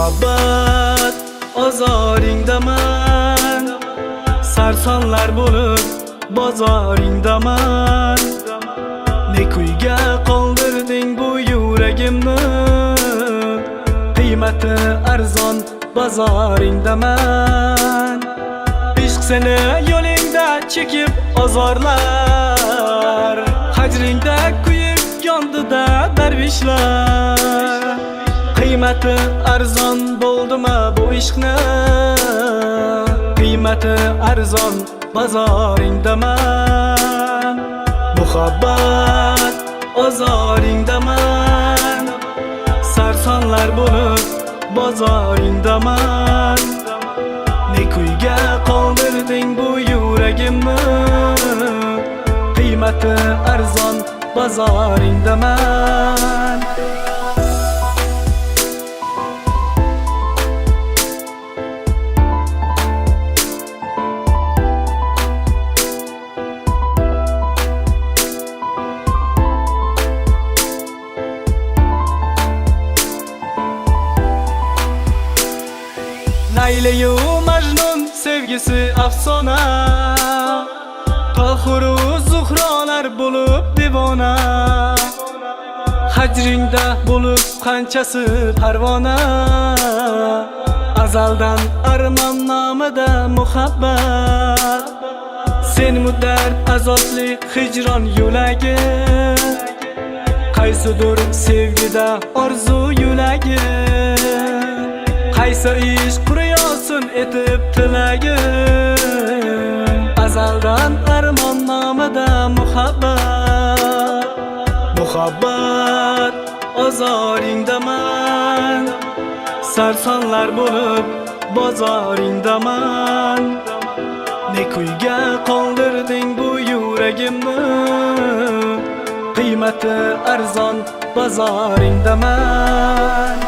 Muhabbat ozoringdaman, sarsonlar bo'lib bozoringdaman. Ne kuyga qoldirding bu yuragimni, qiymati arzon bozoringdaman. Ishq seni yo'lingda chekib ozorlar, hajringda kuyib yondida darvishlar. Qiymati arzon bo'ldimi bu ishqni, qiymati arzon bozoringdaman. Muhabbat ozoringdaman, sarsonlar bo'lib bozoringdaman. Ne kuyga qoldirding bu yuragimni, qiymati arzon bozoringdaman. Layla-yu Majnun sevgisi afsona, Tohir-u Zuhrolar bo'lib devona. Hajringda bo'lib qanchasi parvona, azaldan armon nomida muhabbat. Sen muddat azobli hijron yo'lagi, qaysidir sevgida orzu yo'lagi. Qaysi ish quriyosin etib tilagim, azaldan armon nomida muhabbat. Muhabbat ozoringdaman, sarsonlar bo'lib bozoringdaman. Ne kuyga qoldirding bu yuragimni, qiymati arzon bozoringdaman.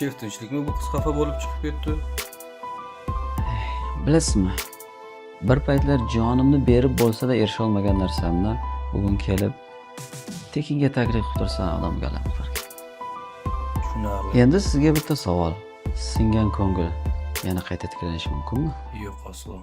Shef tinchlikmi bu qiz xafa bo'lib chiqib ketdi? Bilasizmi? Bir paytlar jonimni berib bo'lsa-da erisha olmagan narsamni bugun kelib tekinga taklif qilsa odamga alam qilarkan. Tushunarli. Endi sizga bitta savol. Singan ko'ngil yana qayta tiklanishi mumkinmi? Yo'q aslo.